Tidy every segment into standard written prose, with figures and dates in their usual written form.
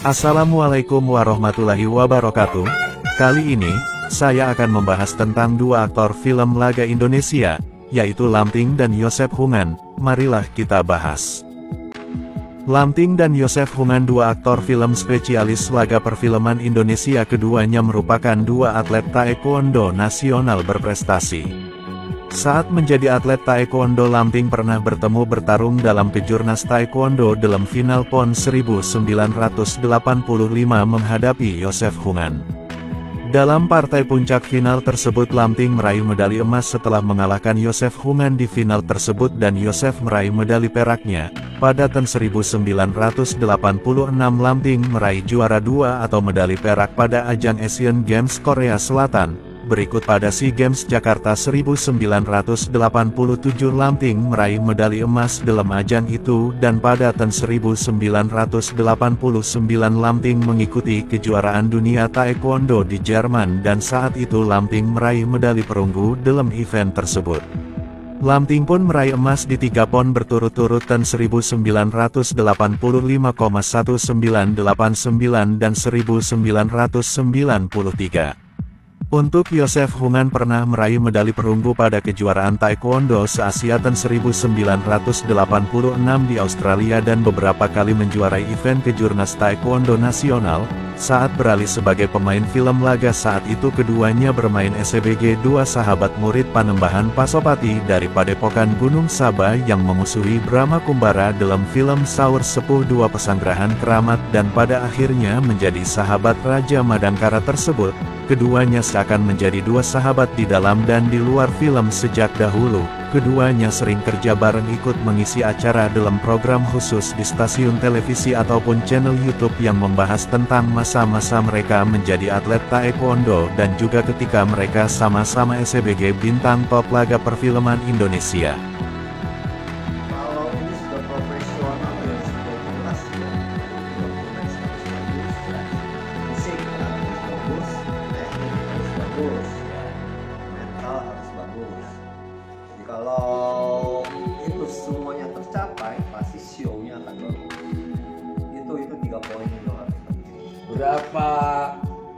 Assalamualaikum warahmatullahi wabarakatuh. Kali ini, saya akan membahas tentang dua aktor film laga Indonesia, yaitu Lamting dan Yosef Hungan. Marilah kita bahas. Lamting dan Yosef Hungan, dua aktor film spesialis laga perfilman Indonesia. Keduanya merupakan dua atlet taekwondo nasional berprestasi. Saat menjadi atlet taekwondo, Lamting pernah bertarung dalam kejurnas taekwondo dalam final PON 1985 menghadapi Yosef Hungan. Dalam partai puncak final tersebut, Lamting meraih medali emas setelah mengalahkan Yosef Hungan di final tersebut, dan Yosef meraih medali peraknya. Pada tahun 1986, Lamting meraih juara 2 atau medali perak pada ajang Asian Games Korea Selatan. Berikut pada SEA Games Jakarta 1987, Lamting meraih medali emas dalam ajang itu, dan pada tahun 1989 Lamting mengikuti kejuaraan dunia taekwondo di Jerman, dan saat itu Lamting meraih medali perunggu dalam event tersebut. Lamting pun meraih emas di 3 PON berturut-turut tahun 1985,1989 dan 1993. Untuk Yosef Hungan pernah meraih medali perunggu pada kejuaraan taekwondo se-Asia tahun 1986 di Australia dan beberapa kali menjuarai event kejurnas taekwondo nasional. Saat beralih sebagai pemain film laga, saat itu keduanya bermain SBG, dua sahabat murid Panembahan Pasopati dari Padepokan Gunung Saba yang memusuhi Brahma Kumbara dalam film Saur Sepuh Dua Pesanggerahan Keramat, dan pada akhirnya menjadi sahabat Raja Madangkara tersebut. Keduanya seakan menjadi dua sahabat di dalam dan di luar film sejak dahulu. Keduanya sering kerja bareng, ikut mengisi acara dalam program khusus di stasiun televisi ataupun channel YouTube yang membahas tentang masa-masa mereka menjadi atlet taekwondo, dan juga ketika mereka sama-sama SBG bintang top laga perfilman Indonesia. Kalau ini sudah profesional ya sudah jelas ya. Fisik harus bagus, teknik harus bagus, mental harus bagus. Jadi kalau itu semuanya tercapai, pasti show-nya akan bagus. Itu 3 poin itu harus penting.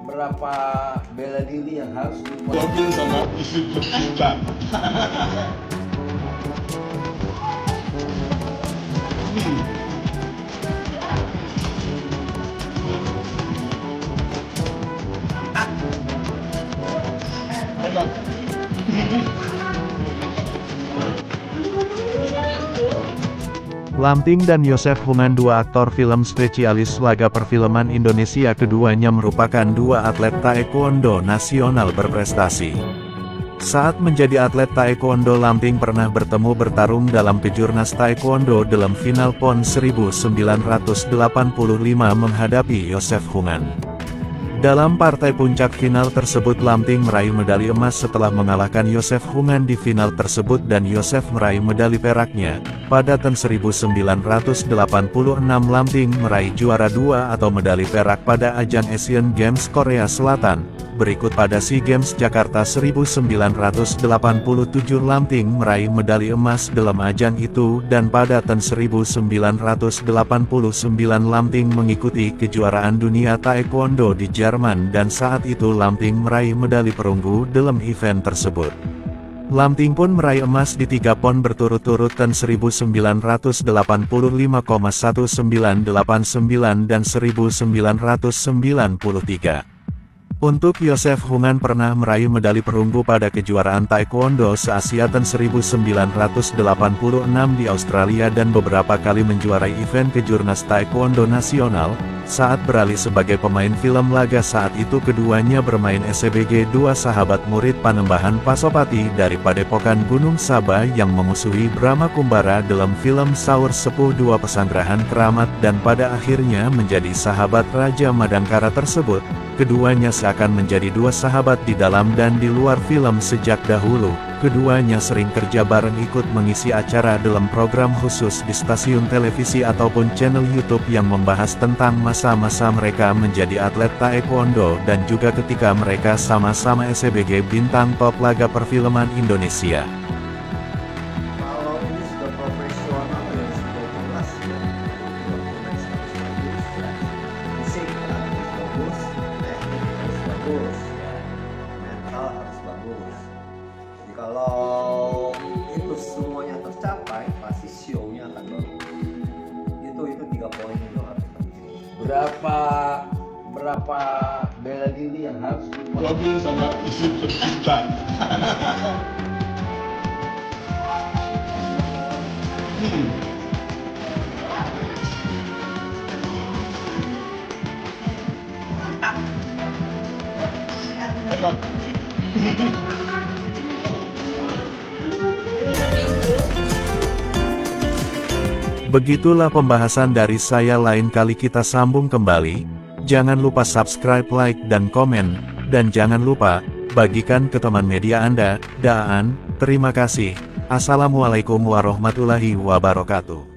Berapa bela diri yang harus dibuat? Mobil sama isi berjuta. Lamting dan Yosef Hungan, dua aktor film spesialis laga perfilman Indonesia. Keduanya merupakan dua atlet taekwondo nasional berprestasi. Saat menjadi atlet taekwondo, Lamting pernah bertarung dalam kejurnas taekwondo dalam final PON 1985 menghadapi Yosef Hungan. Dalam partai puncak final tersebut, Lamting meraih medali emas setelah mengalahkan Yosef Hungan di final tersebut, dan Yosef meraih medali peraknya. Pada tahun 1986 Lamting meraih juara 2 atau medali perak pada ajang Asian Games Korea Selatan. Berikut pada SEA Games Jakarta 1987 Lamting meraih medali emas dalam ajang itu, dan pada tahun 1989 Lamting mengikuti kejuaraan dunia taekwondo di Jerman, dan saat itu Lamting meraih medali perunggu dalam event tersebut. Lamting pun meraih emas di 3 PON berturut-turut tahun 1985,1989 dan 1993. Untuk Yosef Hungan pernah meraih medali perunggu pada kejuaraan taekwondo se-Asia tahun 1986 di Australia dan beberapa kali menjuarai event kejurnas taekwondo nasional. Saat beralih sebagai pemain film laga, saat itu keduanya bermain SBG, dua sahabat murid Panembahan Pasopati dari Padepokan Gunung Saba yang memusuhi Brahma Kumbara dalam film Saur Sepuh Dua Pesanggerahan Keramat, dan pada akhirnya menjadi sahabat Raja Madangkara tersebut. Keduanya seakan menjadi dua sahabat di dalam dan di luar film sejak dahulu. Keduanya sering kerja bareng, ikut mengisi acara dalam program khusus di stasiun televisi ataupun channel YouTube yang membahas tentang masa-masa mereka menjadi atlet taekwondo, dan juga ketika mereka sama-sama SBG bintang top laga perfilman Indonesia. Kalau ini sudah profesional ya sudah jelas ya. Fisik beberapa bela diri yang harus dikuasai. Robin sama isi terpikat. Begitulah pembahasan dari saya, lain kali kita sambung kembali. Jangan lupa subscribe, like, dan komen. Dan jangan lupa, bagikan ke teman media Anda. Terima kasih. Assalamualaikum warahmatullahi wabarakatuh.